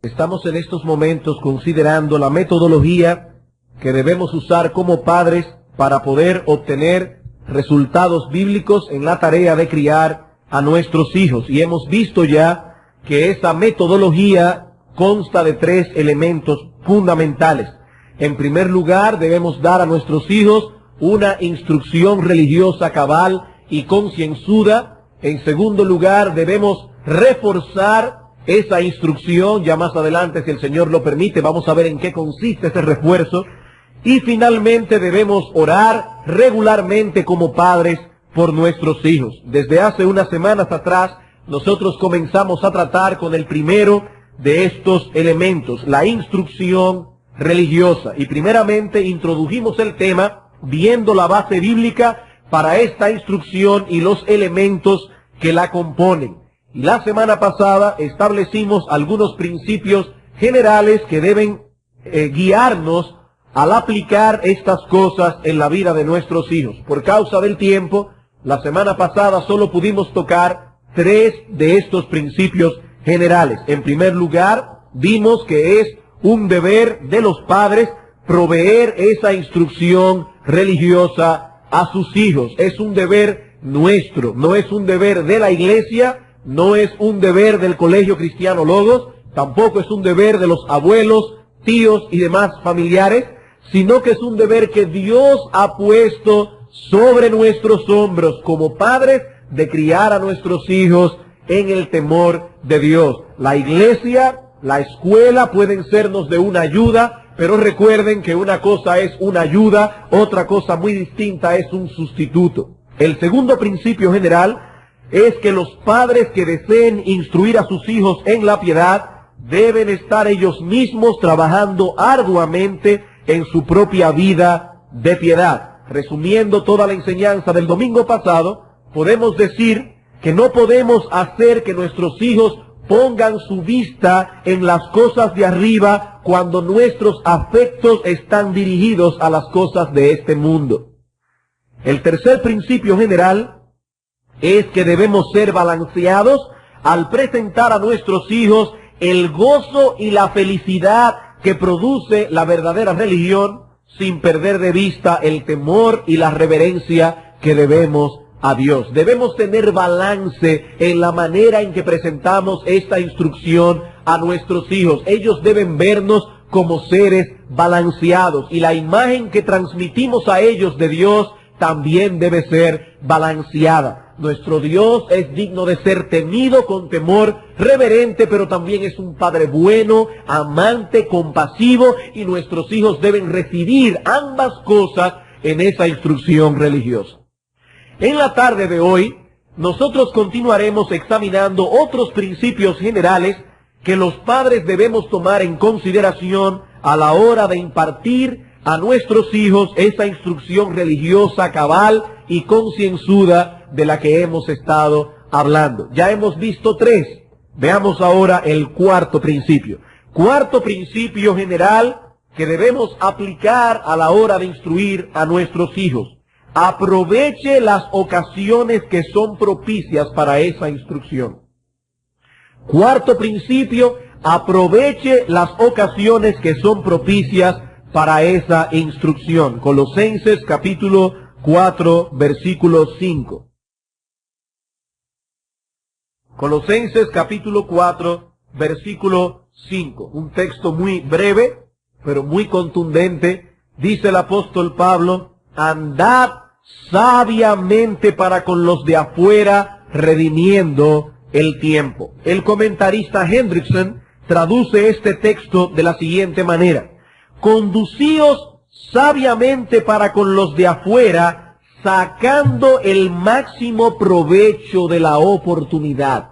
Estamos en estos momentos considerando la metodología que debemos usar como padres para poder obtener resultados bíblicos en la tarea de criar a nuestros hijos. Y hemos visto ya que esa metodología consta de 3 elementos fundamentales. En primer lugar, debemos dar a nuestros hijos una instrucción religiosa cabal y concienzuda. En segundo lugar, debemos reforzar esa instrucción. Ya más adelante, si el Señor lo permite, vamos a ver en qué consiste ese refuerzo. Y finalmente debemos orar regularmente como padres por nuestros hijos. Desde hace unas semanas atrás, nosotros comenzamos a tratar con el primero de estos elementos, la instrucción religiosa. Y primeramente introdujimos el tema viendo la base bíblica para esta instrucción y los elementos que la componen. Y la semana pasada establecimos algunos principios generales que deben guiarnos al aplicar estas cosas en la vida de nuestros hijos. Por causa del tiempo, la semana pasada solo pudimos tocar 3 de estos principios generales. En primer lugar, vimos que es un deber de los padres proveer esa instrucción religiosa a sus hijos. Es un deber nuestro, no es un deber de la iglesia, no es un deber del Colegio Cristiano Logos, tampoco es un deber de los abuelos, tíos y demás familiares, sino que es un deber que Dios ha puesto sobre nuestros hombros como padres de criar a nuestros hijos en el temor de Dios. La iglesia, la escuela pueden sernos de una ayuda, pero recuerden que una cosa es una ayuda, otra cosa muy distinta es un sustituto. El segundo principio general es que los padres que deseen instruir a sus hijos en la piedad deben estar ellos mismos trabajando arduamente en su propia vida de piedad. Resumiendo toda la enseñanza del domingo pasado, podemos decir que no podemos hacer que nuestros hijos pongan su vista en las cosas de arriba cuando nuestros afectos están dirigidos a las cosas de este mundo. El tercer principio general es que debemos ser balanceados al presentar a nuestros hijos el gozo y la felicidad que produce la verdadera religión, sin perder de vista el temor y la reverencia que debemos a Dios. Debemos tener balance en la manera en que presentamos esta instrucción a nuestros hijos. Ellos deben vernos como seres balanceados y la imagen que transmitimos a ellos de Dios también debe ser balanceada. Nuestro Dios es digno de ser temido con temor reverente, pero también es un Padre bueno, amante, compasivo, y nuestros hijos deben recibir ambas cosas en esa instrucción religiosa. En la tarde de hoy, nosotros continuaremos examinando otros principios generales que los padres debemos tomar en consideración a la hora de impartir a nuestros hijos esa instrucción religiosa cabal y concienzuda de la que hemos estado hablando. Ya hemos visto 3. Veamos ahora el cuarto principio. Cuarto principio general que debemos aplicar a la hora de instruir a nuestros hijos. Aproveche las ocasiones que son propicias para esa instrucción. Cuarto principio, aproveche las ocasiones que son propicias para esa instrucción. Colosenses capítulo 4, versículo 5. Colosenses capítulo 4, versículo 5. Un texto muy breve, pero muy contundente. Dice el apóstol Pablo: andad sabiamente para con los de afuera, redimiendo el tiempo. El comentarista Hendrickson traduce este texto de la siguiente manera: conducíos sabiamente para con los de afuera, sacando el máximo provecho de la oportunidad.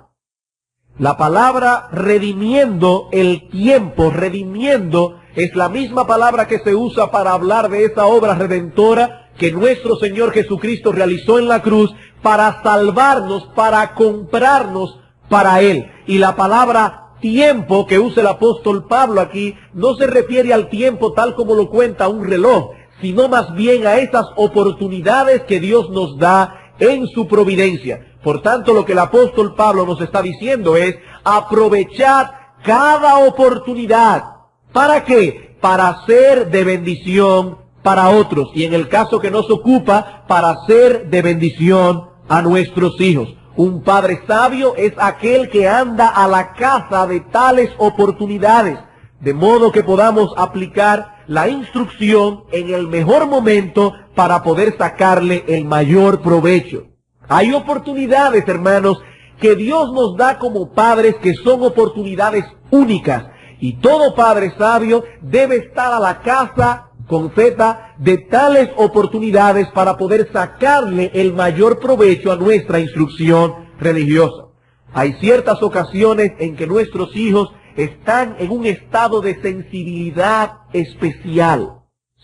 La palabra redimiendo el tiempo, redimiendo, es la misma palabra que se usa para hablar de esa obra redentora que nuestro Señor Jesucristo realizó en la cruz para salvarnos, para comprarnos para Él. Y la palabra tiempo que usa el apóstol Pablo aquí no se refiere al tiempo tal como lo cuenta un reloj, sino más bien a esas oportunidades que Dios nos da en su providencia. Por tanto, lo que el apóstol Pablo nos está diciendo es: aprovechad cada oportunidad. ¿Para qué? Para ser de bendición para otros. Y en el caso que nos ocupa, para ser de bendición a nuestros hijos. Un padre sabio es aquel que anda a la caza de tales oportunidades, de modo que podamos aplicar la instrucción en el mejor momento para poder sacarle el mayor provecho. Hay oportunidades, hermanos, que Dios nos da como padres que son oportunidades únicas. Y todo padre sabio debe estar a la caza, con Z, de tales oportunidades para poder sacarle el mayor provecho a nuestra instrucción religiosa. Hay ciertas ocasiones en que nuestros hijos están en un estado de sensibilidad especial.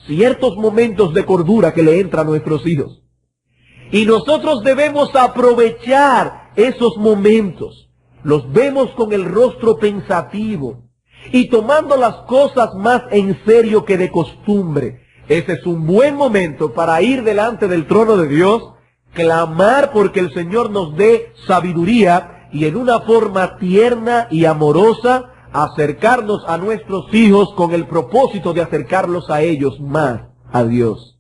Ciertos momentos de cordura que le entran a nuestros hijos. Y nosotros debemos aprovechar esos momentos. Los vemos con el rostro pensativo y tomando las cosas más en serio que de costumbre. Ese es un buen momento para ir delante del trono de Dios, clamar porque el Señor nos dé sabiduría y en una forma tierna y amorosa acercarnos a nuestros hijos con el propósito de acercarlos a ellos más a Dios.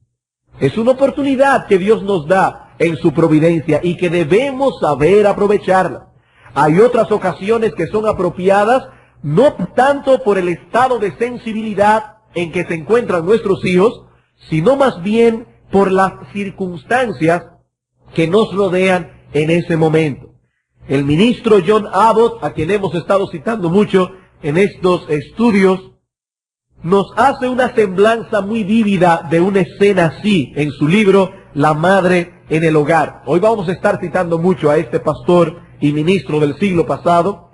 Es una oportunidad que Dios nos da en su providencia y que debemos saber aprovecharla. Hay otras ocasiones que son apropiadas, no tanto por el estado de sensibilidad en que se encuentran nuestros hijos, sino más bien por las circunstancias que nos rodean en ese momento. El ministro John Abbott, a quien hemos estado citando mucho en estos estudios, nos hace una semblanza muy vívida de una escena así en su libro La Madre en el Hogar. Hoy vamos a estar citando mucho a este pastor y ministro del siglo pasado.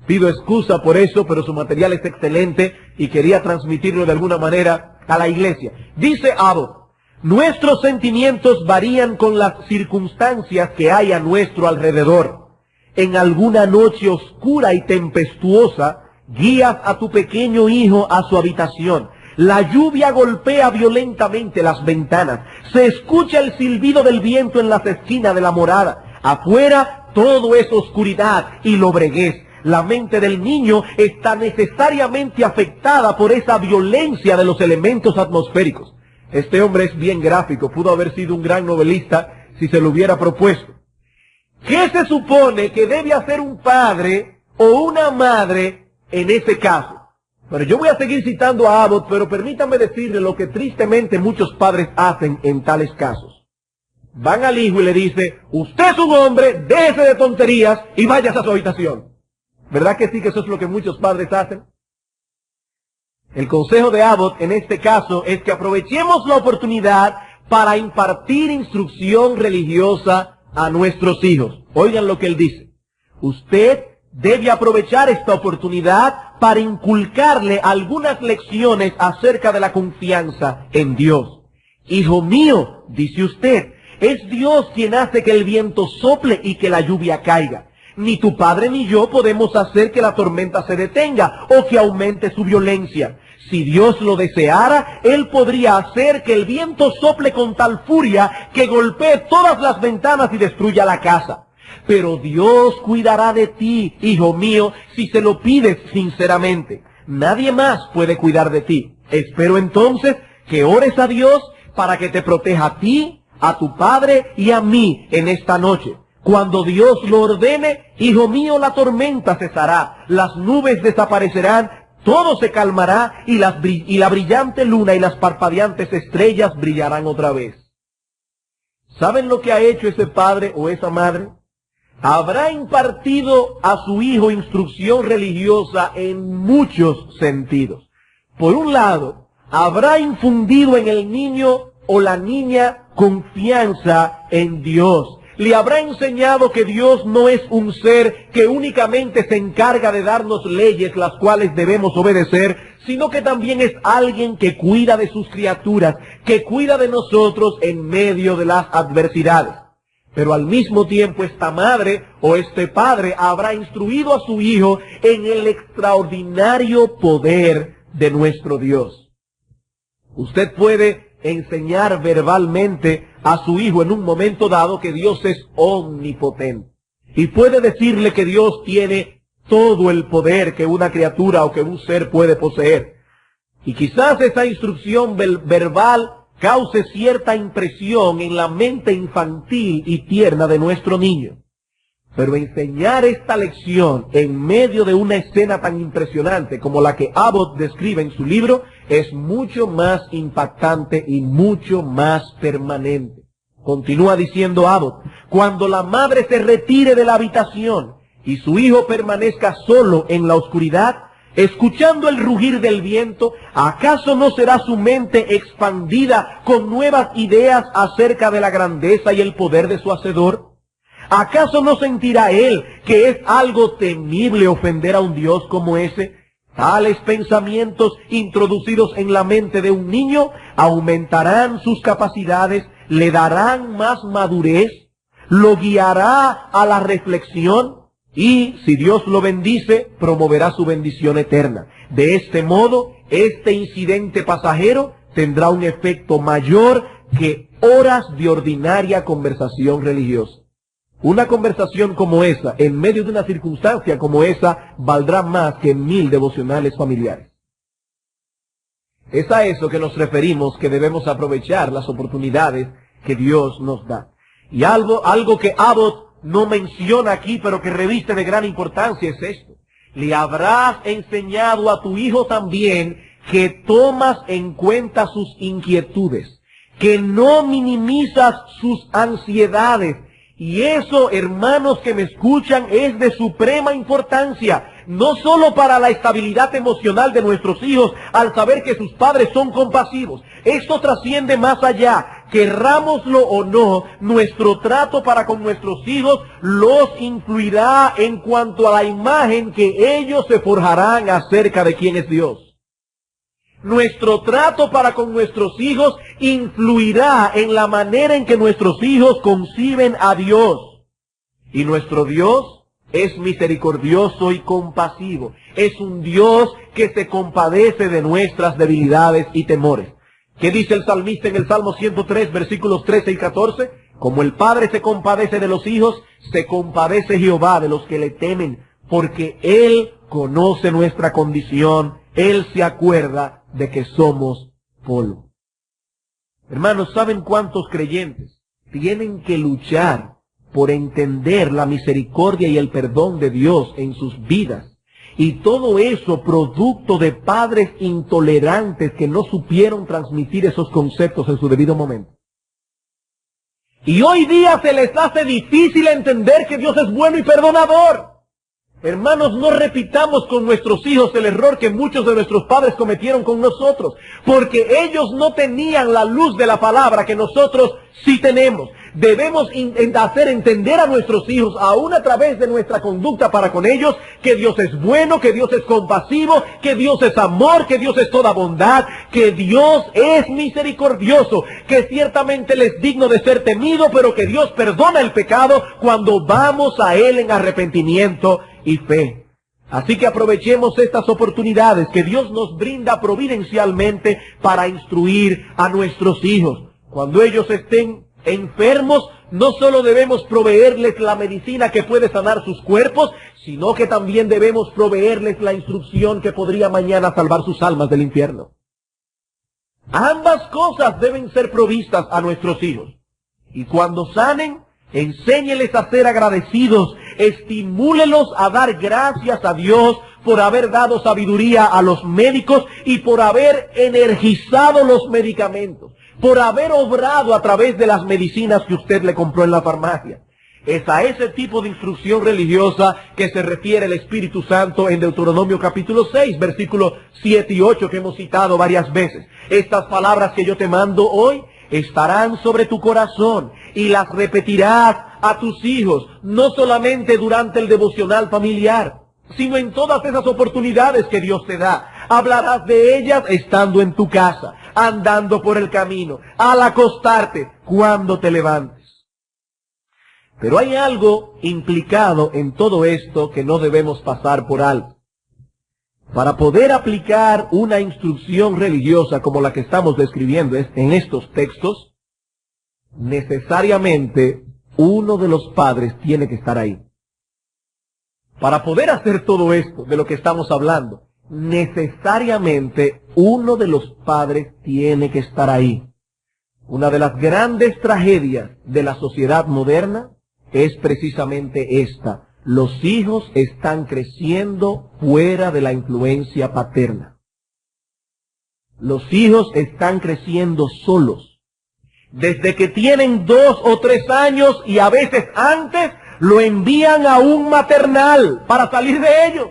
Pido excusa por eso, pero su material es excelente y quería transmitirlo de alguna manera a la iglesia. Dice Abbott: nuestros sentimientos varían con las circunstancias que hay a nuestro alrededor. En alguna noche oscura y tempestuosa, guías a tu pequeño hijo a su habitación. La lluvia golpea violentamente las ventanas. Se escucha el silbido del viento en las esquinas de la morada. Afuera todo es oscuridad y lobreguez. La mente del niño está necesariamente afectada por esa violencia de los elementos atmosféricos. Este hombre es bien gráfico, pudo haber sido un gran novelista si se lo hubiera propuesto. ¿Qué se supone que debe hacer un padre o una madre en ese caso? Bueno, yo voy a seguir citando a Abbott, pero permítanme decirle lo que tristemente muchos padres hacen en tales casos. Van al hijo y le dice: usted es un hombre, déjese de tonterías y váyase a su habitación. ¿Verdad que sí, que eso es lo que muchos padres hacen? El consejo de Abbott en este caso es que aprovechemos la oportunidad para impartir instrucción religiosa a nuestros hijos. Oigan lo que él dice: usted debe aprovechar esta oportunidad para inculcarle algunas lecciones acerca de la confianza en Dios. Hijo mío, dice usted, es Dios quien hace que el viento sople y que la lluvia caiga. Ni tu padre ni yo podemos hacer que la tormenta se detenga o que aumente su violencia. Si Dios lo deseara, Él podría hacer que el viento sople con tal furia que golpee todas las ventanas y destruya la casa. Pero Dios cuidará de ti, hijo mío, si se lo pides sinceramente. Nadie más puede cuidar de ti. Espero entonces que ores a Dios para que te proteja a ti, a tu padre y a mí en esta noche. Cuando Dios lo ordene, hijo mío, la tormenta cesará, las nubes desaparecerán, todo se calmará y la brillante luna y las parpadeantes estrellas brillarán otra vez. ¿Saben lo que ha hecho ese padre o esa madre? Habrá impartido a su hijo instrucción religiosa en muchos sentidos. Por un lado, habrá infundido en el niño o la niña confianza en Dios. Le habrá enseñado que Dios no es un ser que únicamente se encarga de darnos leyes las cuales debemos obedecer, sino que también es alguien que cuida de sus criaturas, que cuida de nosotros en medio de las adversidades. Pero al mismo tiempo esta madre o este padre habrá instruido a su hijo en el extraordinario poder de nuestro Dios. Usted puede enseñar verbalmente a su hijo en un momento dado que Dios es omnipotente. Y puede decirle que Dios tiene todo el poder que una criatura o que un ser puede poseer. Y quizás esa instrucción verbal cause cierta impresión en la mente infantil y tierna de nuestro niño. Pero enseñar esta lección en medio de una escena tan impresionante como la que Abbott describe en su libro es mucho más impactante y mucho más permanente. Continúa diciendo Abbott: cuando la madre se retire de la habitación y su hijo permanezca solo en la oscuridad, escuchando el rugir del viento, ¿acaso no será su mente expandida con nuevas ideas acerca de la grandeza y el poder de su Hacedor? ¿Acaso no sentirá él que es algo temible ofender a un Dios como ese? Tales pensamientos introducidos en la mente de un niño aumentarán sus capacidades, le darán más madurez, lo guiará a la reflexión y, si Dios lo bendice, promoverá su bendición eterna. De este modo, este incidente pasajero tendrá un efecto mayor que horas de ordinaria conversación religiosa. Una conversación como esa, en medio de una circunstancia como esa, valdrá más que 1000 devocionales familiares. Es a eso que nos referimos, que debemos aprovechar las oportunidades que Dios nos da. Y algo que Abbott no menciona aquí, pero que reviste de gran importancia, es esto: le habrás enseñado a tu hijo también que tomas en cuenta sus inquietudes, que no minimizas sus ansiedades. Y eso, hermanos que me escuchan, es de suprema importancia, no solo para la estabilidad emocional de nuestros hijos al saber que sus padres son compasivos. Esto trasciende más allá. Querrámoslo o no, nuestro trato para con nuestros hijos los influirá en cuanto a la imagen que ellos se forjarán acerca de quién es Dios. Nuestro trato para con nuestros hijos influirá en la manera en que nuestros hijos conciben a Dios. Y nuestro Dios es misericordioso y compasivo. Es un Dios que se compadece de nuestras debilidades y temores. ¿Qué dice el salmista en el Salmo 103, versículos 13 y 14? Como el Padre se compadece de los hijos, se compadece Jehová de los que le temen, porque Él conoce nuestra condición, Él se acuerda de que somos polvo. Hermanos, ¿saben cuántos creyentes tienen que luchar por entender la misericordia y el perdón de Dios en sus vidas? Y todo eso producto de padres intolerantes que no supieron transmitir esos conceptos en su debido momento. Y hoy día se les hace difícil entender que Dios es bueno y perdonador. Hermanos, no repitamos con nuestros hijos el error que muchos de nuestros padres cometieron con nosotros, porque ellos no tenían la luz de la palabra que nosotros sí tenemos. Debemos hacer entender a nuestros hijos, aún a través de nuestra conducta para con ellos, que Dios es bueno, que Dios es compasivo, que Dios es amor, que Dios es toda bondad, que Dios es misericordioso, que ciertamente Él es digno de ser temido, pero que Dios perdona el pecado cuando vamos a Él en arrepentimiento y fe. Así que aprovechemos estas oportunidades que Dios nos brinda providencialmente para instruir a nuestros hijos. Cuando ellos estén enfermos, no solo debemos proveerles la medicina que puede sanar sus cuerpos, sino que también debemos proveerles la instrucción que podría mañana salvar sus almas del infierno. Ambas cosas deben ser provistas a nuestros hijos. Y cuando sanen, enséñeles a ser agradecidos, estimúlelos a dar gracias a Dios por haber dado sabiduría a los médicos y por haber energizado los medicamentos, por haber obrado a través de las medicinas que usted le compró en la farmacia. Es a ese tipo de instrucción religiosa que se refiere el Espíritu Santo en Deuteronomio capítulo 6, versículos 7 y 8 que hemos citado varias veces. Estas palabras que yo te mando hoy estarán sobre tu corazón y las repetirás a tus hijos, no solamente durante el devocional familiar, sino en todas esas oportunidades que Dios te da. Hablarás de ellas estando en tu casa, andando por el camino, al acostarte, cuando te levantes. Pero hay algo implicado en todo esto que no debemos pasar por alto. Para poder aplicar una instrucción religiosa como la que estamos describiendo en estos textos, necesariamente uno de los padres tiene que estar ahí. Para poder hacer todo esto de lo que estamos hablando, necesariamente uno de los padres tiene que estar ahí. Una de las grandes tragedias de la sociedad moderna es precisamente esta. Los hijos están creciendo fuera de la influencia paterna. Los hijos están creciendo solos. Desde que tienen 2 o 3 años y a veces antes, lo envían a un maternal para salir de ellos.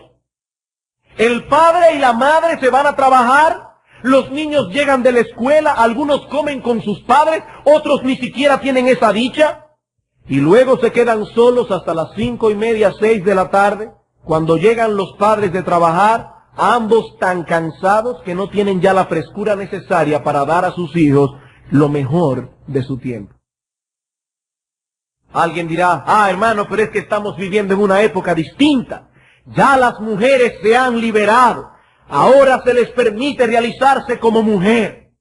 El padre y la madre se van a trabajar, los niños llegan de la escuela, algunos comen con sus padres, otros ni siquiera tienen esa dicha, y luego se quedan solos hasta las 5:30, 6 de la tarde, cuando llegan los padres de trabajar, ambos tan cansados que no tienen ya la frescura necesaria para dar a sus hijos lo mejor de su tiempo. Alguien dirá, hermano, pero es que estamos viviendo en una época distinta. Ya las mujeres se han liberado. Ahora se les permite realizarse como mujer.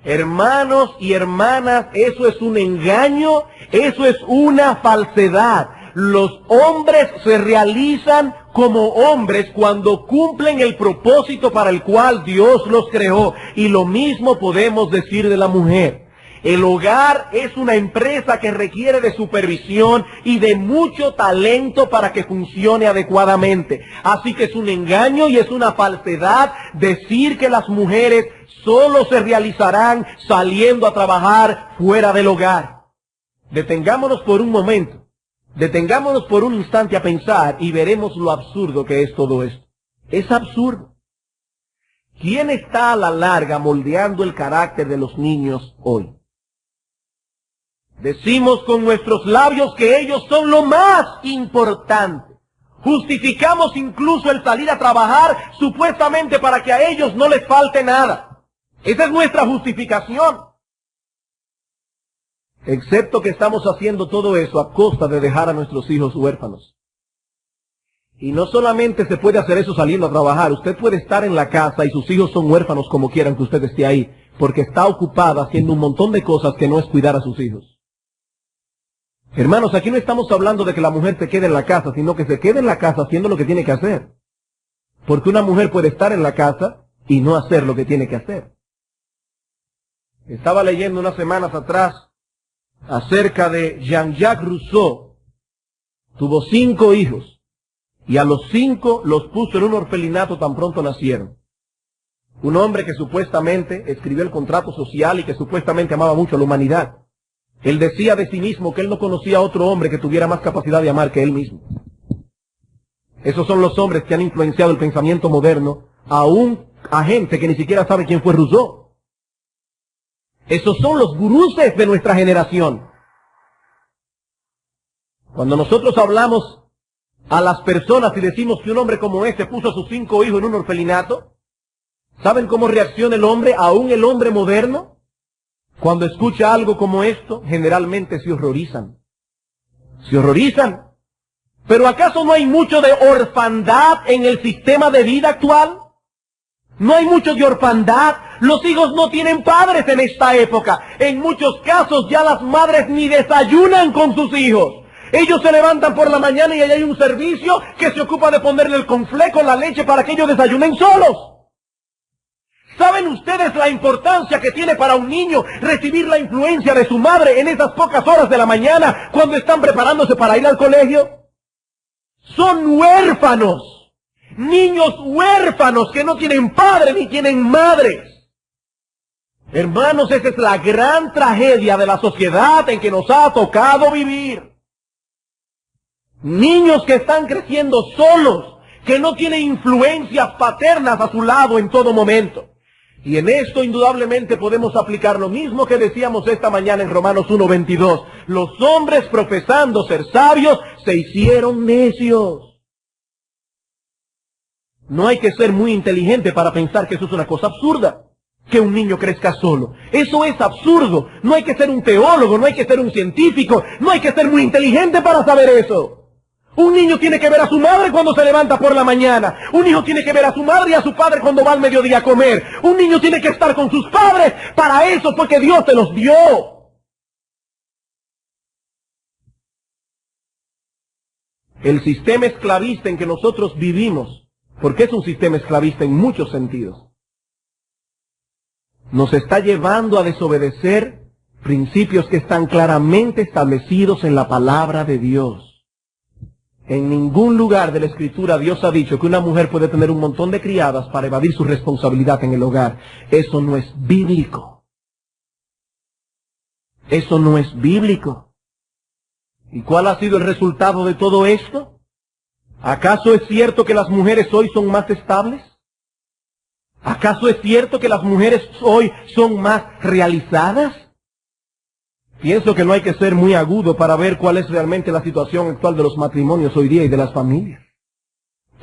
Hermanos y hermanas, eso es un engaño, eso es una falsedad. Los hombres se realizan como hombres cuando cumplen el propósito para el cual Dios los creó. Y lo mismo podemos decir de la mujer. El hogar es una empresa que requiere de supervisión y de mucho talento para que funcione adecuadamente. Así que es un engaño y es una falsedad decir que las mujeres solo se realizarán saliendo a trabajar fuera del hogar. Detengámonos por un momento, detengámonos por un instante a pensar y veremos lo absurdo que es todo esto. Es absurdo. ¿Quién está a la larga moldeando el carácter de los niños hoy? Decimos con nuestros labios que ellos son lo más importante. Justificamos incluso el salir a trabajar supuestamente para que a ellos no les falte nada. Esa es nuestra justificación. Excepto que estamos haciendo todo eso a costa de dejar a nuestros hijos huérfanos. Y no solamente se puede hacer eso saliendo a trabajar. Usted puede estar en la casa y sus hijos son huérfanos como quieran que usted esté ahí, porque está ocupada haciendo un montón de cosas que no es cuidar a sus hijos. Hermanos, aquí no estamos hablando de que la mujer se quede en la casa, sino que se quede en la casa haciendo lo que tiene que hacer. Porque una mujer puede estar en la casa y no hacer lo que tiene que hacer. Estaba leyendo unas semanas atrás acerca de Jean-Jacques Rousseau. Tuvo 5 hijos y a los 5 los puso en un orfelinato tan pronto nacieron. Un hombre que supuestamente escribió el contrato social y que supuestamente amaba mucho a la humanidad. Él decía de sí mismo que él no conocía a otro hombre que tuviera más capacidad de amar que él mismo. Esos son los hombres que han influenciado el pensamiento moderno, aún a gente que ni siquiera sabe quién fue Rousseau. Esos son los guruses de nuestra generación. Cuando nosotros hablamos a las personas y decimos que un hombre como este puso a sus 5 hijos en un orfelinato, ¿saben cómo reacciona el hombre, aún el hombre moderno? Cuando escucha algo como esto, generalmente se horrorizan. Se horrorizan. ¿Pero acaso no hay mucho de orfandad en el sistema de vida actual? ¿No hay mucho de orfandad? Los hijos no tienen padres en esta época. En muchos casos ya las madres ni desayunan con sus hijos. Ellos se levantan por la mañana y ahí hay un servicio que se ocupa de ponerle el conflé con la leche para que ellos desayunen solos. ¿Saben ustedes la importancia que tiene para un niño recibir la influencia de su madre en esas pocas horas de la mañana cuando están preparándose para ir al colegio? Son huérfanos, niños huérfanos que no tienen padre ni tienen madres. Hermanos, esa es la gran tragedia de la sociedad en que nos ha tocado vivir. Niños que están creciendo solos, que no tienen influencias paternas a su lado en todo momento. Y en esto indudablemente podemos aplicar lo mismo que decíamos esta mañana en Romanos 1:22. Los hombres profesando ser sabios se hicieron necios. No hay que ser muy inteligente para pensar que eso es una cosa absurda, que un niño crezca solo. Eso es absurdo. No hay que ser un teólogo, no hay que ser un científico, no hay que ser muy inteligente para saber eso. Un niño tiene que ver a su madre cuando se levanta por la mañana. Un hijo tiene que ver a su madre y a su padre cuando va al mediodía a comer. Un niño tiene que estar con sus padres. Para eso fue que Dios se los dio. El sistema esclavista en que nosotros vivimos, porque es un sistema esclavista en muchos sentidos, nos está llevando a desobedecer principios que están claramente establecidos en la palabra de Dios. En ningún lugar de la Escritura Dios ha dicho que una mujer puede tener un montón de criadas para evadir su responsabilidad en el hogar. Eso no es bíblico. Eso no es bíblico. ¿Y cuál ha sido el resultado de todo esto? ¿Acaso es cierto que las mujeres hoy son más estables? ¿Acaso es cierto que las mujeres hoy son más realizadas? Pienso que no hay que ser muy agudo para ver cuál es realmente la situación actual de los matrimonios hoy día y de las familias.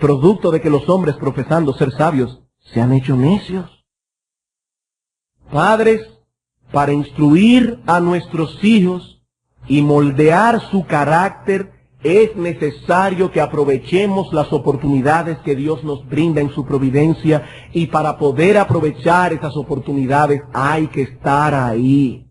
Producto de que los hombres, profesando ser sabios, se han hecho necios. Padres, para instruir a nuestros hijos y moldear su carácter, es necesario que aprovechemos las oportunidades que Dios nos brinda en su providencia, y para poder aprovechar esas oportunidades hay que estar ahí.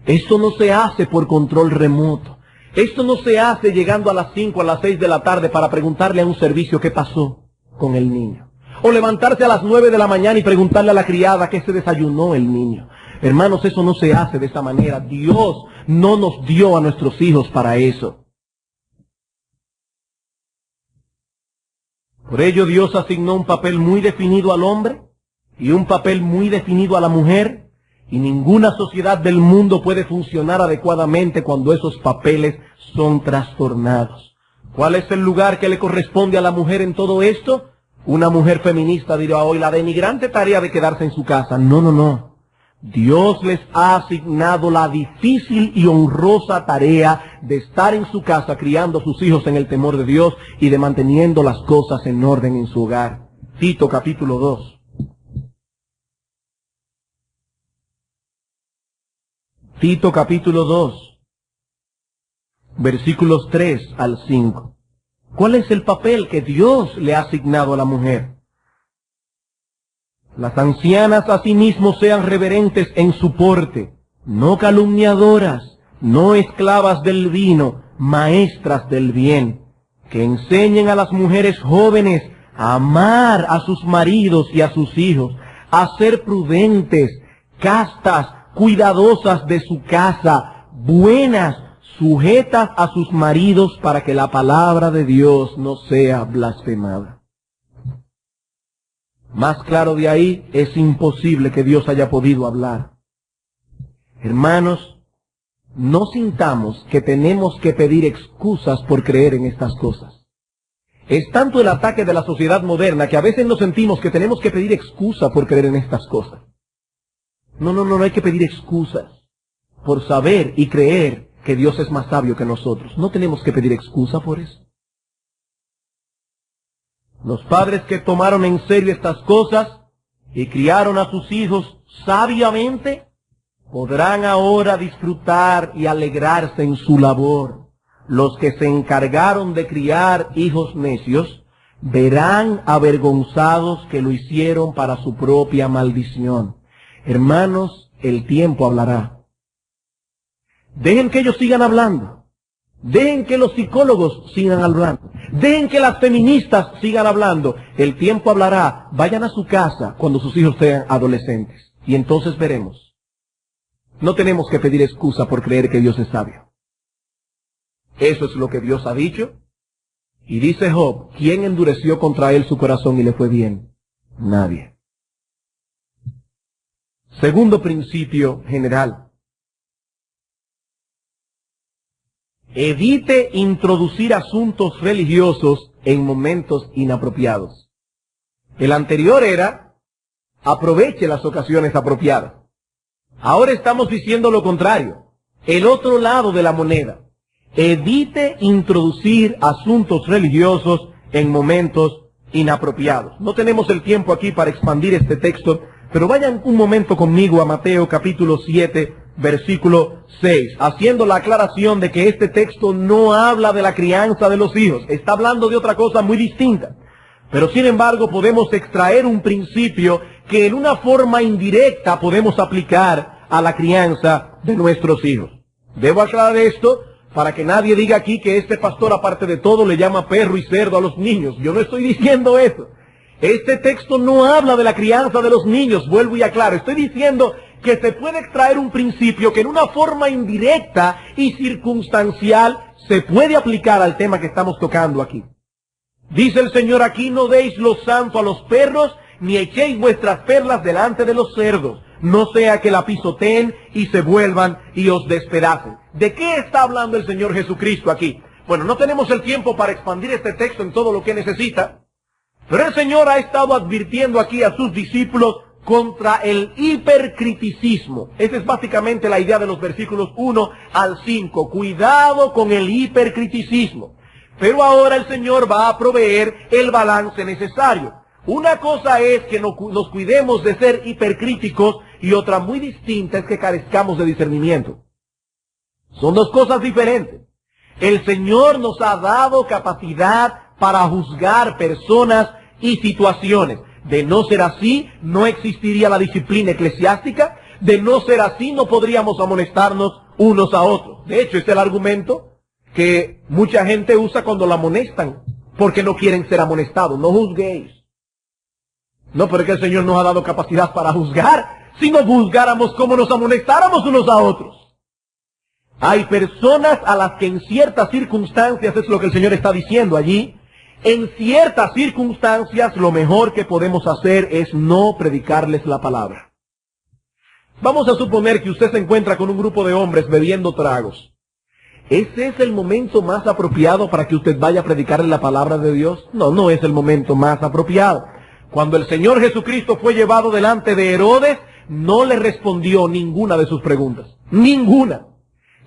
Esto no se hace por control remoto. Esto no se hace llegando a las 5, a las 6 de la tarde para preguntarle a un servicio qué pasó con el niño. O levantarse a las 9 de la mañana y preguntarle a la criada qué se desayunó el niño. Hermanos, eso no se hace de esa manera. Dios no nos dio a nuestros hijos para eso. Por ello Dios asignó un papel muy definido al hombre y un papel muy definido a la mujer. Y ninguna sociedad del mundo puede funcionar adecuadamente cuando esos papeles son trastornados. ¿Cuál es el lugar que le corresponde a la mujer en todo esto? Una mujer feminista dirá hoy la denigrante tarea de quedarse en su casa. No, no, no. Dios les ha asignado la difícil y honrosa tarea de estar en su casa criando a sus hijos en el temor de Dios y de manteniendo las cosas en orden en su hogar. Tito capítulo 2. Tito capítulo 2, versículos 3 al 5. ¿Cuál es el papel que Dios le ha asignado a la mujer? Las ancianas asimismo sean reverentes en su porte, no calumniadoras, no esclavas del vino, maestras del bien, que enseñen a las mujeres jóvenes a amar a sus maridos y a sus hijos, a ser prudentes, castas, cuidadosas de su casa, buenas, sujetas a sus maridos, para que la palabra de Dios no sea blasfemada. Más claro de ahí, es imposible que Dios haya podido hablar. Hermanos, no sintamos que tenemos que pedir excusas por creer en estas cosas. Es tanto el ataque de la sociedad moderna que a veces nos sentimos que tenemos que pedir excusa por creer en estas cosas. No hay que pedir excusas por saber y creer que Dios es más sabio que nosotros. No tenemos que pedir excusa por eso. Los padres que tomaron en serio estas cosas y criaron a sus hijos sabiamente, podrán ahora disfrutar y alegrarse en su labor. Los que se encargaron de criar hijos necios, verán avergonzados que lo hicieron para su propia maldición. Hermanos, el tiempo hablará. Dejen que ellos sigan hablando. Dejen que los psicólogos sigan hablando. Dejen que las feministas sigan hablando. El tiempo hablará. Vayan a su casa cuando sus hijos sean adolescentes. Y entonces veremos. No tenemos que pedir excusa por creer que Dios es sabio. Eso es lo que Dios ha dicho. Y dice Job, ¿quién endureció contra él su corazón y le fue bien? Nadie. Segundo principio general. Evite introducir asuntos religiosos en momentos inapropiados. El anterior era, aproveche las ocasiones apropiadas. Ahora estamos diciendo lo contrario, el otro lado de la moneda. Evite introducir asuntos religiosos en momentos inapropiados. No tenemos el tiempo aquí para expandir este texto, pero vayan un momento conmigo a Mateo capítulo 7, versículo 6, haciendo la aclaración de que este texto no habla de la crianza de los hijos, está hablando de otra cosa muy distinta. Pero sin embargo podemos extraer un principio que en una forma indirecta podemos aplicar a la crianza de nuestros hijos. Debo aclarar esto para que nadie diga aquí que este pastor, aparte de todo, le llama perro y cerdo a los niños. Yo no estoy diciendo eso. Este texto no habla de la crianza de los niños, vuelvo y aclaro. Estoy diciendo que se puede extraer un principio que en una forma indirecta y circunstancial se puede aplicar al tema que estamos tocando aquí. Dice el Señor aquí: no deis lo santo a los perros, ni echéis vuestras perlas delante de los cerdos, no sea que la pisoteen y se vuelvan y os despedacen. ¿De qué está hablando el Señor Jesucristo aquí? Bueno, no tenemos el tiempo para expandir este texto en todo lo que necesita, pero el Señor ha estado advirtiendo aquí a sus discípulos contra el hipercriticismo. Esa es básicamente la idea de los versículos 1 al 5. Cuidado con el hipercriticismo. Pero ahora el Señor va a proveer el balance necesario. Una cosa es que nos cuidemos de ser hipercríticos y otra muy distinta es que carezcamos de discernimiento. Son dos cosas diferentes. El Señor nos ha dado capacidad para juzgar personas y situaciones. De no ser así, no existiría la disciplina eclesiástica. De no ser así, no podríamos amonestarnos unos a otros. De hecho, este es el argumento que mucha gente usa cuando la amonestan, porque no quieren ser amonestados. No juzguéis. No, pero es que el Señor nos ha dado capacidad para juzgar. Si no juzgáramos, ¿cómo nos amonestáramos unos a otros? Hay personas a las que en ciertas circunstancias, es lo que el Señor está diciendo allí, en ciertas circunstancias lo mejor que podemos hacer es no predicarles la palabra. Vamos a suponer que usted se encuentra con un grupo de hombres bebiendo tragos. ¿Ese es el momento más apropiado para que usted vaya a predicarle la palabra de Dios? No, no es el momento más apropiado. Cuando el Señor Jesucristo fue llevado delante de Herodes, no le respondió ninguna de sus preguntas. Ninguna.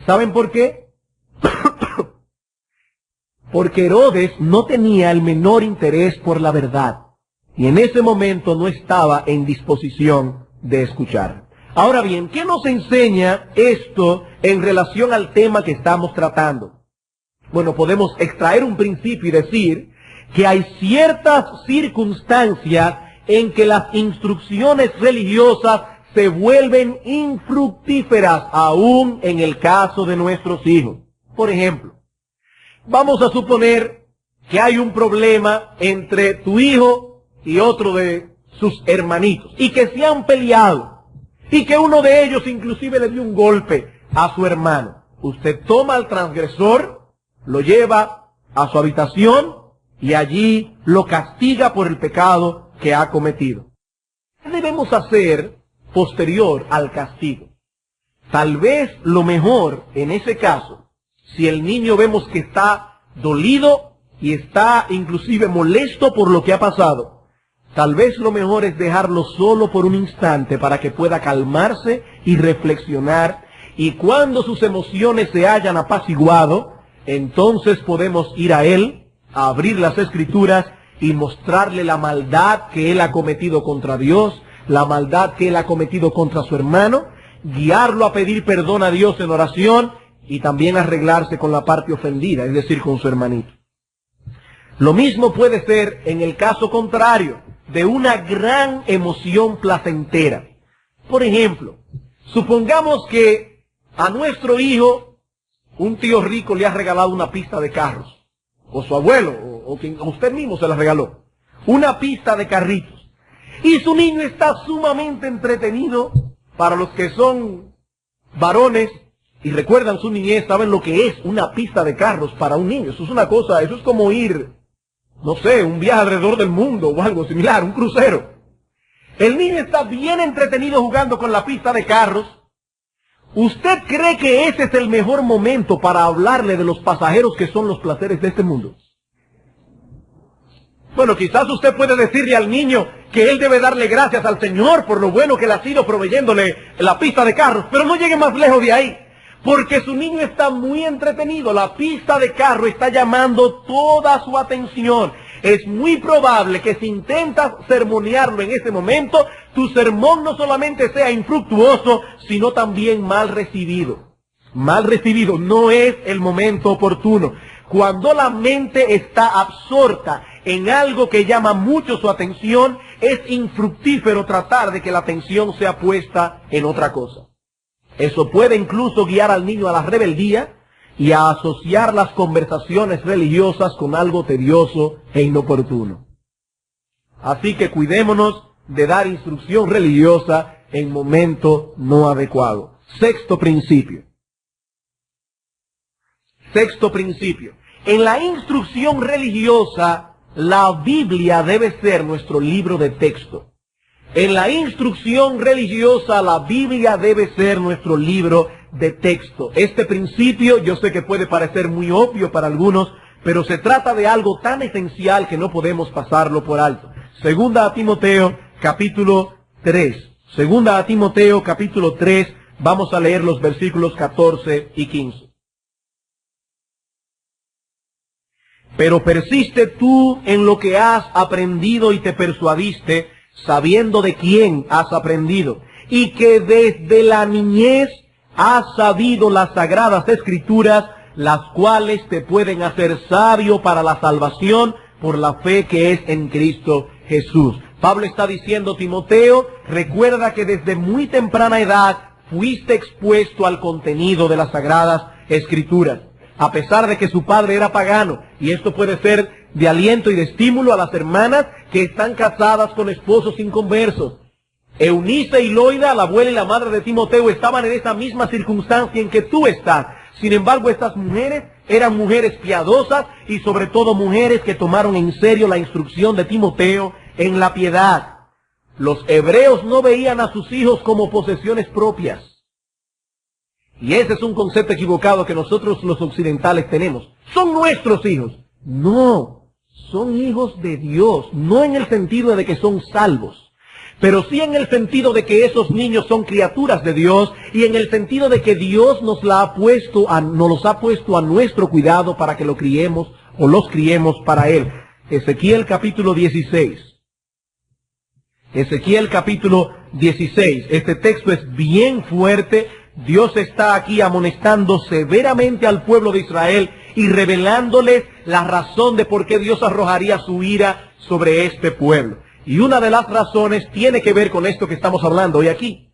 ¿Saben por qué? Porque Herodes no tenía el menor interés por la verdad. Y en ese momento no estaba en disposición de escuchar. Ahora bien, ¿qué nos enseña esto en relación al tema que estamos tratando? Bueno, podemos extraer un principio y decir que hay ciertas circunstancias en que las instrucciones religiosas se vuelven infructíferas, aún en el caso de nuestros hijos. Por ejemplo, vamos a suponer que hay un problema entre tu hijo y otro de sus hermanitos, y que se han peleado, y que uno de ellos inclusive le dio un golpe a su hermano. Usted toma al transgresor, lo lleva a su habitación, y allí lo castiga por el pecado que ha cometido. ¿Qué debemos hacer posterior al castigo? Tal vez lo mejor en ese caso, si el niño vemos que está dolido y está inclusive molesto por lo que ha pasado, tal vez lo mejor es dejarlo solo por un instante para que pueda calmarse y reflexionar, y cuando sus emociones se hayan apaciguado, entonces podemos ir a él, a abrir las Escrituras y mostrarle la maldad que él ha cometido contra Dios, la maldad que él ha cometido contra su hermano, guiarlo a pedir perdón a Dios en oración y también arreglarse con la parte ofendida, es decir, con su hermanito. Lo mismo puede ser en el caso contrario, de una gran emoción placentera. Por ejemplo, supongamos que a nuestro hijo un tío rico le ha regalado una pista de carros, o su abuelo, o quien usted mismo se la regaló, una pista de carritos. Y su niño está sumamente entretenido. Para los que son varones y recuerdan su niñez, saben lo que es una pista de carros para un niño. Eso es una cosa, eso es como ir, no sé, un viaje alrededor del mundo o algo similar, un crucero. El niño está bien entretenido jugando con la pista de carros. ¿Usted cree que ese es el mejor momento para hablarle de los pasajeros que son los placeres de este mundo? Bueno, quizás usted puede decirle al niño que él debe darle gracias al Señor por lo bueno que le ha sido proveyéndole la pista de carros, pero no llegue más lejos de ahí, porque su niño está muy entretenido. La pista de carro está llamando toda su atención. Es muy probable que si intentas sermonearlo en ese momento, tu sermón no solamente sea infructuoso, sino también mal recibido. Mal recibido, no es el momento oportuno. Cuando la mente está absorta en algo que llama mucho su atención, es infructífero tratar de que la atención sea puesta en otra cosa. Eso puede incluso guiar al niño a la rebeldía, y a asociar las conversaciones religiosas con algo tedioso e inoportuno. Así que cuidémonos de dar instrucción religiosa en momento no adecuado. Sexto principio. Sexto principio. En la instrucción religiosa, la Biblia debe ser nuestro libro de texto. En la instrucción religiosa, la Biblia debe ser nuestro libro de texto. Este principio, yo sé que puede parecer muy obvio para algunos, pero se trata de algo tan esencial que no podemos pasarlo por alto. Segunda a Timoteo, capítulo 3. Segunda a Timoteo, capítulo 3, vamos a leer los versículos 14 y 15. Pero persiste tú en lo que has aprendido y te persuadiste, sabiendo de quién has aprendido, y que desde la niñez has sabido las sagradas escrituras, las cuales te pueden hacer sabio para la salvación por la fe que es en Cristo Jesús. Pablo está diciendo, Timoteo, recuerda que desde muy temprana edad fuiste expuesto al contenido de las sagradas escrituras, a pesar de que su padre era pagano, y esto puede ser de aliento y de estímulo a las hermanas que están casadas con esposos inconversos. Eunice y Loida, la abuela y la madre de Timoteo, estaban en esa misma circunstancia en que tú estás. Sin embargo, estas mujeres eran mujeres piadosas y sobre todo mujeres que tomaron en serio la instrucción de Timoteo en la piedad. Los hebreos no veían a sus hijos como posesiones propias. Y ese es un concepto equivocado que nosotros los occidentales tenemos. Son nuestros hijos. No, son hijos de Dios. No en el sentido de que son salvos, pero sí en el sentido de que esos niños son criaturas de Dios y en el sentido de que Dios nos los ha puesto a nuestro cuidado para que lo criemos o los criemos para Él. Ezequiel capítulo 16. Ezequiel capítulo 16. Este texto es bien fuerte. Dios está aquí amonestando severamente al pueblo de Israel y revelándoles la razón de por qué Dios arrojaría su ira sobre este pueblo. Y una de las razones tiene que ver con esto que estamos hablando hoy aquí.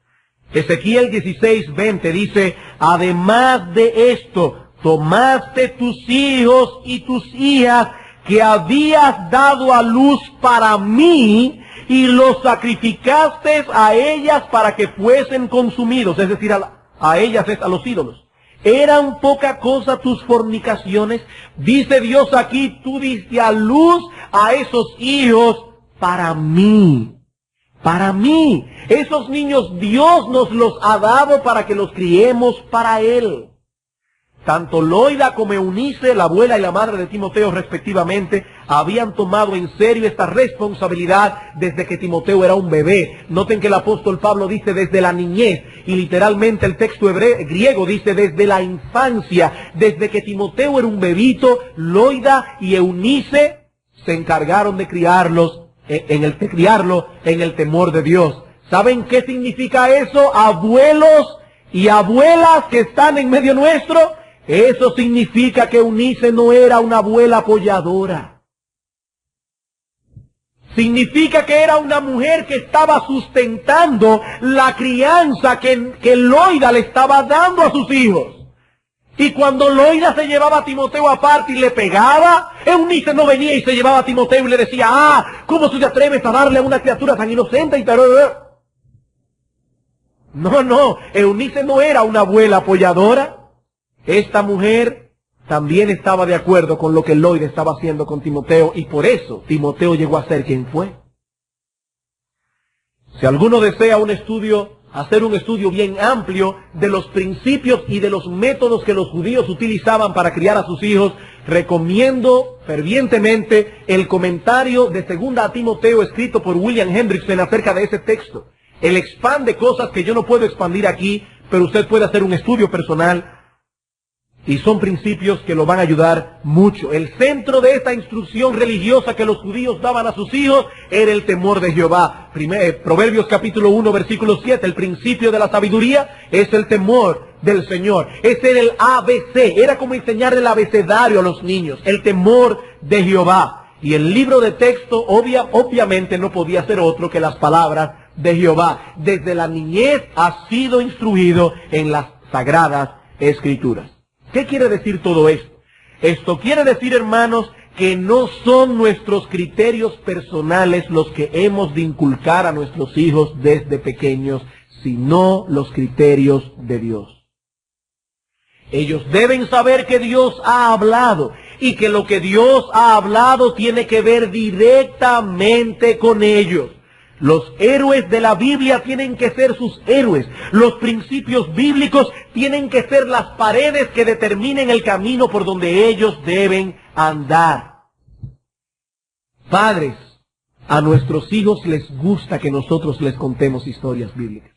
Ezequiel 16:20 dice, además de esto, tomaste tus hijos y tus hijas que habías dado a luz para mí y los sacrificaste a ellas para que fuesen consumidos, es decir, a ellas es a los ídolos. ¿Eran poca cosa tus fornicaciones? Dice Dios aquí, tú diste a luz a esos hijos para mí. Para mí. Esos niños Dios nos los ha dado para que los criemos para Él. Tanto Loida como Eunice, la abuela y la madre de Timoteo respectivamente, habían tomado en serio esta responsabilidad desde que Timoteo era un bebé. Noten que el apóstol Pablo dice desde la niñez, y literalmente el texto griego dice desde la infancia. Desde que Timoteo era un bebito, Loida y Eunice se encargaron de criarlo en el temor de Dios. ¿Saben qué significa eso? Abuelos y abuelas que están en medio nuestro, eso significa que Eunice no era una abuela apoyadora. Significa que era una mujer que estaba sustentando la crianza que Loida le estaba dando a sus hijos. Y cuando Loida se llevaba a Timoteo aparte y le pegaba, Eunice no venía y se llevaba a Timoteo y le decía, ¿cómo tú te atreves a darle a una criatura tan inocente? Y no, Eunice no era una abuela apoyadora. Esta mujer también estaba de acuerdo con lo que Loida estaba haciendo con Timoteo y por eso Timoteo llegó a ser quien fue. Si alguno desea hacer un estudio bien amplio de los principios y de los métodos que los judíos utilizaban para criar a sus hijos, recomiendo fervientemente el comentario de Segunda a Timoteo escrito por William Hendrickson acerca de ese texto. Él expande cosas que yo no puedo expandir aquí, pero usted puede hacer un estudio personal. Y son principios que lo van a ayudar mucho. El centro de esta instrucción religiosa que los judíos daban a sus hijos era el temor de Jehová. Proverbios capítulo 1, versículo 7. El principio de la sabiduría es el temor del Señor. Ese era el ABC. Era como enseñar el abecedario a los niños. El temor de Jehová. Y el libro de texto obviamente no podía ser otro que las palabras de Jehová. Desde la niñez ha sido instruido en las sagradas escrituras. ¿Qué quiere decir todo esto? Esto quiere decir, hermanos, que no son nuestros criterios personales los que hemos de inculcar a nuestros hijos desde pequeños, sino los criterios de Dios. Ellos deben saber que Dios ha hablado y que lo que Dios ha hablado tiene que ver directamente con ellos. Los héroes de la Biblia tienen que ser sus héroes. Los principios bíblicos tienen que ser las paredes que determinen el camino por donde ellos deben andar. Padres, a nuestros hijos les gusta que nosotros les contemos historias bíblicas.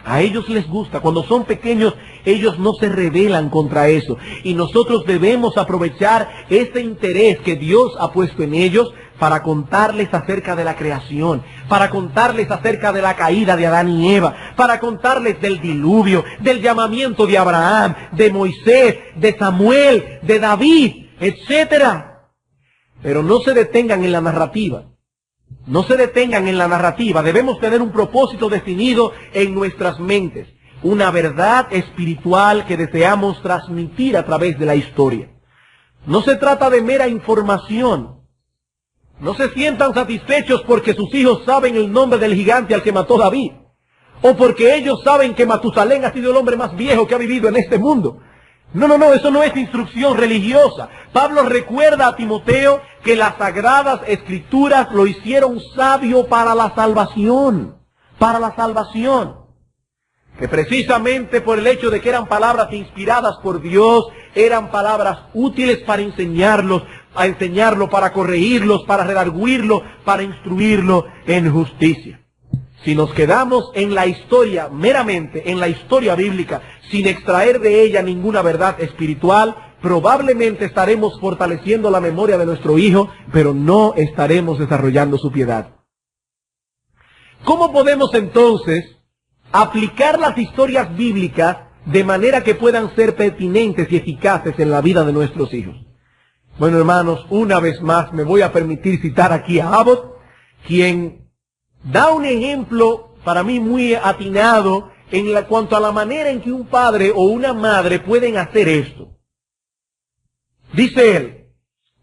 A ellos les gusta. Cuando son pequeños, ellos no se rebelan contra eso. Y nosotros debemos aprovechar ese interés que Dios ha puesto en ellos para contarles acerca de la creación, para contarles acerca de la caída de Adán y Eva, para contarles del diluvio, del llamamiento de Abraham, de Moisés, de Samuel, de David, etcétera. Pero no se detengan en la narrativa. No se detengan en la narrativa. Debemos tener un propósito definido en nuestras mentes, una verdad espiritual que deseamos transmitir a través de la historia. No se trata de mera información. No se sientan satisfechos porque sus hijos saben el nombre del gigante al que mató David, o porque ellos saben que Matusalén ha sido el hombre más viejo que ha vivido en este mundo. No, eso no es instrucción religiosa. Pablo recuerda a Timoteo que las sagradas escrituras lo hicieron sabio para la salvación. Para la salvación. Que precisamente por el hecho de que eran palabras inspiradas por Dios, eran palabras útiles para enseñarlo, para corregirlos, para redarguirlo, para instruirlo en justicia. Si nos quedamos en la historia, meramente en la historia bíblica, sin extraer de ella ninguna verdad espiritual, probablemente estaremos fortaleciendo la memoria de nuestro hijo, pero no estaremos desarrollando su piedad. ¿Cómo podemos entonces aplicar las historias bíblicas de manera que puedan ser pertinentes y eficaces en la vida de nuestros hijos? Bueno, hermanos, una vez más me voy a permitir citar aquí a Abbott, quien da un ejemplo para mí muy atinado en cuanto a la manera en que un padre o una madre pueden hacer esto. Dice él,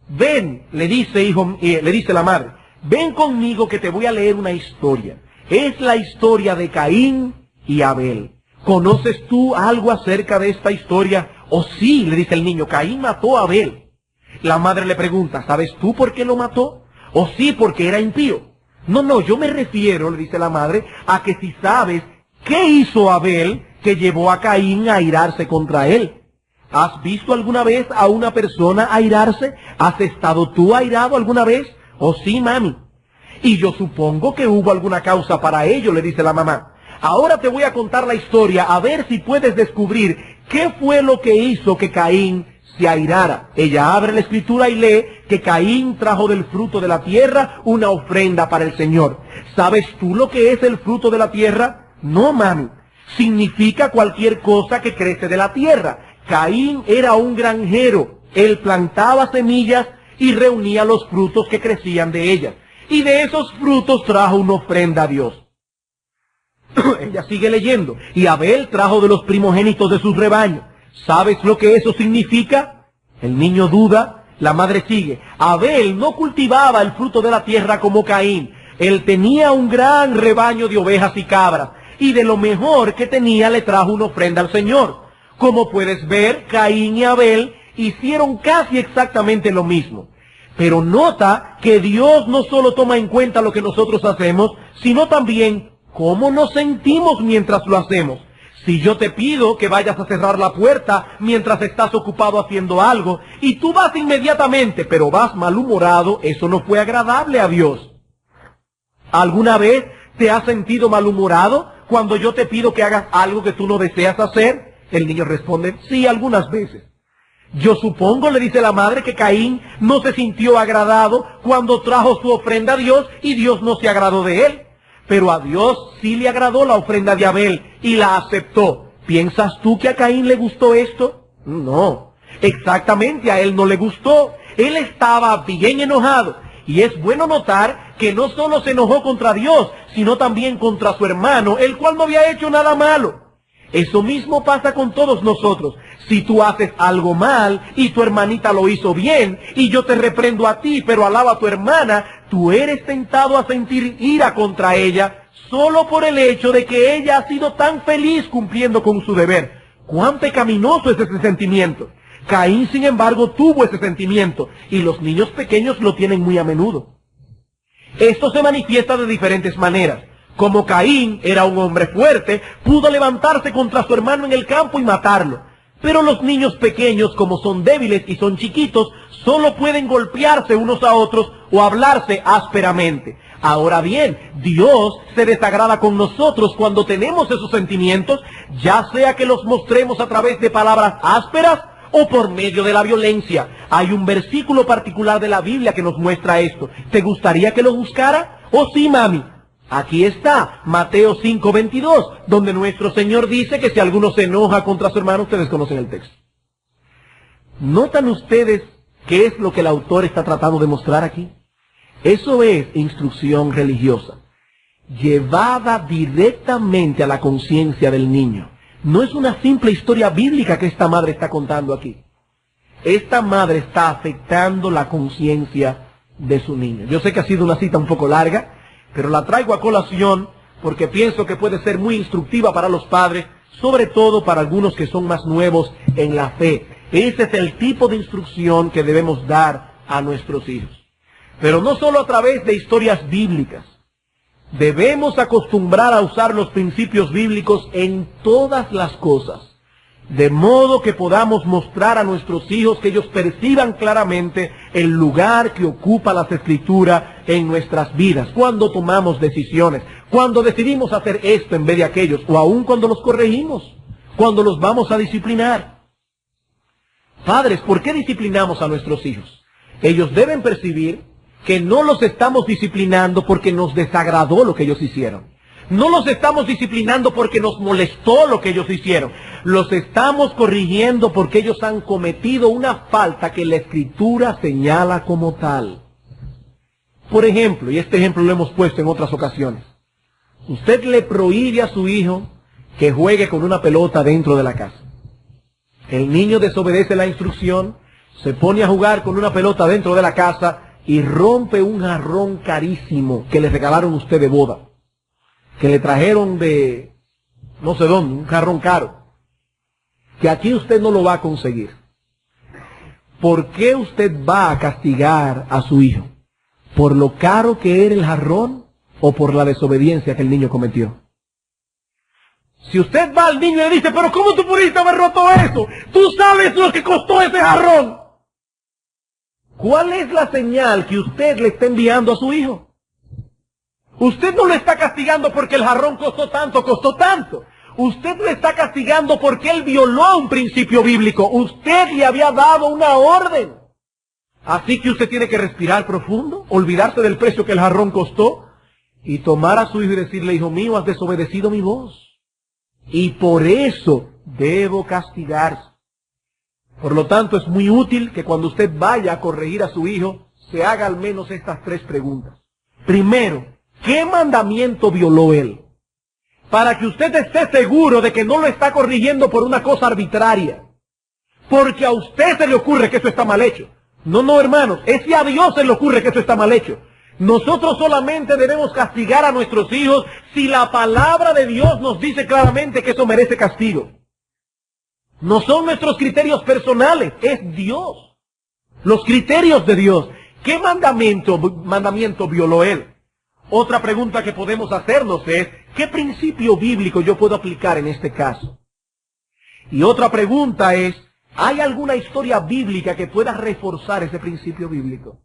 ven, le dice la madre, ven conmigo que te voy a leer una historia. Es la historia de Caín y Abel. ¿Conoces tú algo acerca de esta historia? Oh sí, le dice el niño, Caín mató a Abel. La madre le pregunta, ¿sabes tú por qué lo mató? Oh sí, porque era impío. No, yo me refiero, le dice la madre, a que si sabes qué hizo Abel que llevó a Caín a airarse contra él. ¿Has visto alguna vez a una persona airarse? ¿Has estado tú airado alguna vez? Oh sí, mami. Y yo supongo que hubo alguna causa para ello, le dice la mamá. Ahora te voy a contar la historia, a ver si puedes descubrir qué fue lo que hizo que Caín se airara. Ella abre la escritura y lee que Caín trajo del fruto de la tierra una ofrenda para el Señor. ¿Sabes tú lo que es el fruto de la tierra? No, mami. Significa cualquier cosa que crece de la tierra. Caín era un granjero. Él plantaba semillas y reunía los frutos que crecían de ellas. Y de esos frutos trajo una ofrenda a Dios. Ella sigue leyendo. Y Abel trajo de los primogénitos de sus rebaños. ¿Sabes lo que eso significa? El niño duda, la madre sigue. Abel no cultivaba el fruto de la tierra como Caín. Él tenía un gran rebaño de ovejas y cabras, y de lo mejor que tenía le trajo una ofrenda al Señor. Como puedes ver, Caín y Abel hicieron casi exactamente lo mismo. Pero nota que Dios no solo toma en cuenta lo que nosotros hacemos, sino también cómo nos sentimos mientras lo hacemos. Si yo te pido que vayas a cerrar la puerta mientras estás ocupado haciendo algo, y tú vas inmediatamente, pero vas malhumorado, eso no fue agradable a Dios. ¿Alguna vez te has sentido malhumorado cuando yo te pido que hagas algo que tú no deseas hacer? El niño responde, sí, algunas veces. Yo supongo, le dice la madre, que Caín no se sintió agradado cuando trajo su ofrenda a Dios y Dios no se agradó de él. Pero a Dios sí le agradó la ofrenda de Abel y la aceptó. ¿Piensas tú que a Caín le gustó esto? No, exactamente a él no le gustó. Él estaba bien enojado. Y es bueno notar que no solo se enojó contra Dios, sino también contra su hermano, el cual no había hecho nada malo. Eso mismo pasa con todos nosotros. Si tú haces algo mal y tu hermanita lo hizo bien y yo te reprendo a ti pero alabo a tu hermana, tú eres tentado a sentir ira contra ella solo por el hecho de que ella ha sido tan feliz cumpliendo con su deber. ¡Cuán pecaminoso es ese sentimiento! Caín, sin embargo, tuvo ese sentimiento y los niños pequeños lo tienen muy a menudo. Esto se manifiesta de diferentes maneras. Como Caín era un hombre fuerte, pudo levantarse contra su hermano en el campo y matarlo. Pero los niños pequeños, como son débiles y son chiquitos, solo pueden golpearse unos a otros o hablarse ásperamente. Ahora bien, Dios se desagrada con nosotros cuando tenemos esos sentimientos, ya sea que los mostremos a través de palabras ásperas o por medio de la violencia. Hay un versículo particular de la Biblia que nos muestra esto. ¿Te gustaría que lo buscara? ¿Oh sí, mami? Aquí está, Mateo 5:22, donde nuestro Señor dice que si alguno se enoja contra su hermano, ustedes conocen el texto. ¿Notan ustedes qué es lo que el autor está tratando de mostrar aquí? Eso es instrucción religiosa, llevada directamente a la conciencia del niño. No es una simple historia bíblica que esta madre está contando aquí. Esta madre está afectando la conciencia de su niño. Yo sé que ha sido una cita un poco larga, pero la traigo a colación porque pienso que puede ser muy instructiva para los padres, sobre todo para algunos que son más nuevos en la fe. Ese es el tipo de instrucción que debemos dar a nuestros hijos. Pero no solo a través de historias bíblicas. Debemos acostumbrar a usar los principios bíblicos en todas las cosas, de modo que podamos mostrar a nuestros hijos que ellos perciban claramente el lugar que ocupa las Escrituras en nuestras vidas, cuando tomamos decisiones, cuando decidimos hacer esto en vez de aquellos, o aún cuando los corregimos, cuando los vamos a disciplinar. Padres, ¿por qué disciplinamos a nuestros hijos? Ellos deben percibir que no los estamos disciplinando porque nos desagradó lo que ellos hicieron. No los estamos disciplinando porque nos molestó lo que ellos hicieron. Los estamos corrigiendo porque ellos han cometido una falta que la Escritura señala como tal. Por ejemplo, y este ejemplo lo hemos puesto en otras ocasiones, usted le prohíbe a su hijo que juegue con una pelota dentro de la casa. El niño desobedece la instrucción, se pone a jugar con una pelota dentro de la casa y rompe un jarrón carísimo que le regalaron a usted de boda, que le trajeron de no sé dónde, un jarrón caro, que aquí usted no lo va a conseguir. ¿Por qué usted va a castigar a su hijo? ¿Por lo caro que era el jarrón o por la desobediencia que el niño cometió? Si usted va al niño y le dice, pero ¿cómo tú pudiste haber roto eso? Tú sabes lo que costó ese jarrón. ¿Cuál es la señal que usted le está enviando a su hijo? Usted no lo está castigando porque el jarrón costó tanto, costó tanto. Usted lo está castigando porque él violó un principio bíblico. Usted le había dado una orden. Así que usted tiene que respirar profundo, olvidarse del precio que el jarrón costó y tomar a su hijo y decirle, hijo mío, has desobedecido mi voz. Y por eso debo castigarse. Por lo tanto, es muy útil que cuando usted vaya a corregir a su hijo, se haga al menos estas tres preguntas. Primero, ¿qué mandamiento violó él? Para que usted esté seguro de que no lo está corrigiendo por una cosa arbitraria. Porque a usted se le ocurre que eso está mal hecho. No, hermanos, es que a Dios se le ocurre que eso está mal hecho. Nosotros solamente debemos castigar a nuestros hijos si la palabra de Dios nos dice claramente que eso merece castigo. No son nuestros criterios personales, es Dios. Los criterios de Dios. ¿Qué mandamiento violó él? Otra pregunta que podemos hacernos es, ¿qué principio bíblico yo puedo aplicar en este caso? Y otra pregunta es, ¿hay alguna historia bíblica que pueda reforzar ese principio bíblico?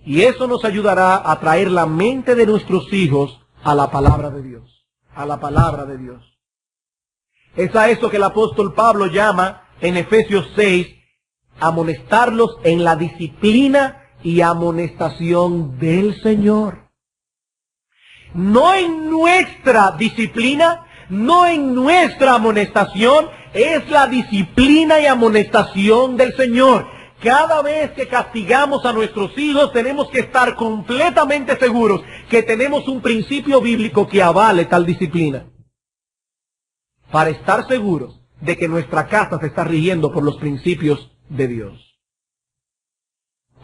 Y eso nos ayudará a traer la mente de nuestros hijos a la palabra de Dios. A la palabra de Dios. Es a eso que el apóstol Pablo llama en Efesios 6, amonestarlos en la disciplina y amonestación del Señor. No en nuestra disciplina, no en nuestra amonestación, es la disciplina y amonestación del Señor. Cada vez que castigamos a nuestros hijos tenemos que estar completamente seguros que tenemos un principio bíblico que avale tal disciplina. para estar seguros de que nuestra casa se está rigiendo por los principios de Dios.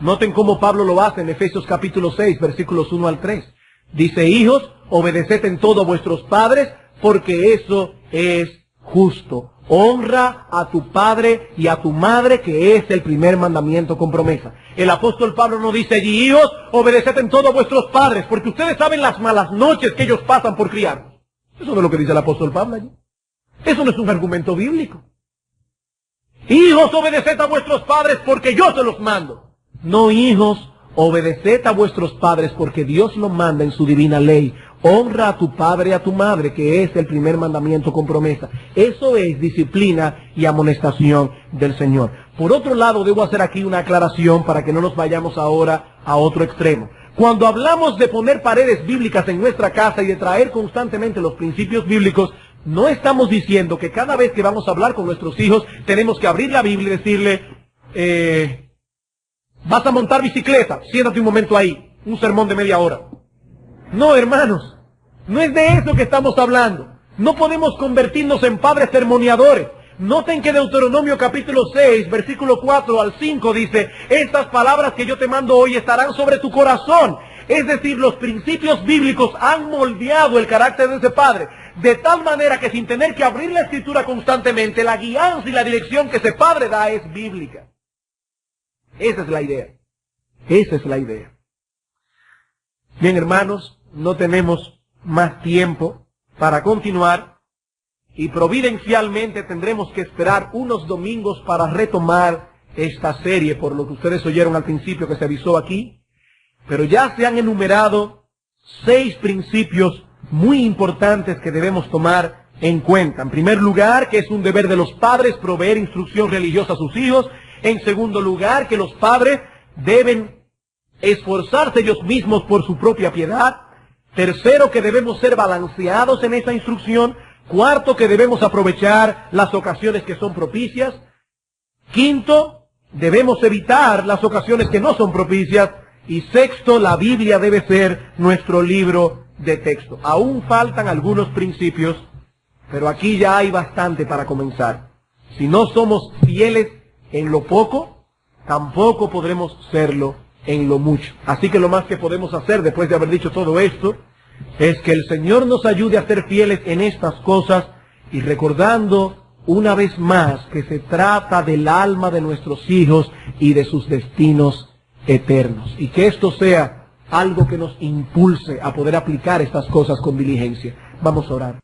Noten cómo Pablo lo hace en Efesios capítulo 6, versículos 1 al 3. Dice: hijos, obedeced en todo a vuestros padres, porque eso es justo. Honra a tu padre y a tu madre, que es el primer mandamiento con promesa. El apóstol Pablo no dice allí: hijos, obedeced en todo a vuestros padres, porque ustedes saben las malas noches que ellos pasan por criarnos. Eso no es lo que dice el apóstol Pablo allí. Eso no es un argumento bíblico. Hijos, obedeced a vuestros padres porque yo se los mando. No, hijos, obedeced a vuestros padres porque Dios lo manda en su divina ley. Honra a tu padre y a tu madre, que es el primer mandamiento con promesa. Eso es disciplina y amonestación del Señor. Por otro lado, debo hacer aquí una aclaración para que no nos vayamos ahora a otro extremo. Cuando hablamos de poner paredes bíblicas en nuestra casa y de traer constantemente los principios bíblicos, no estamos diciendo que cada vez que vamos a hablar con nuestros hijos tenemos que abrir la Biblia y decirle: vas a montar bicicleta, siéntate un momento ahí, un sermón de media hora. No, hermanos, no es de eso que estamos hablando. No podemos convertirnos en padres sermoneadores. Noten que Deuteronomio capítulo 6, versículo 4 al 5 dice: estas palabras que yo te mando hoy estarán sobre tu corazón. Es decir, los principios bíblicos han moldeado el carácter de ese padre, de tal manera que sin tener que abrir la escritura constantemente, la guianza y la dirección que ese padre da es bíblica. Esa es la idea. Esa es la idea. Bien, hermanos, no tenemos más tiempo para continuar y providencialmente tendremos que esperar unos domingos para retomar esta serie, por lo que ustedes oyeron al principio que se avisó aquí. Pero ya se han enumerado 6 principios muy importantes que debemos tomar en cuenta. En primer lugar, que es un deber de los padres proveer instrucción religiosa a sus hijos. En segundo lugar, que los padres deben esforzarse ellos mismos por su propia piedad. Tercero, que debemos ser balanceados en esa instrucción. Cuarto, que debemos aprovechar las ocasiones que son propicias. Quinto, debemos evitar las ocasiones que no son propicias. Y sexto, la Biblia debe ser nuestro libro de texto. Aún faltan algunos principios, pero aquí ya hay bastante para comenzar. Si no somos fieles en lo poco, tampoco podremos serlo en lo mucho. Así que lo más que podemos hacer después de haber dicho todo esto es que el Señor nos ayude a ser fieles en estas cosas y recordando una vez más que se trata del alma de nuestros hijos y de sus destinos eternos. Y que esto sea algo que nos impulse a poder aplicar estas cosas con diligencia. Vamos a orar.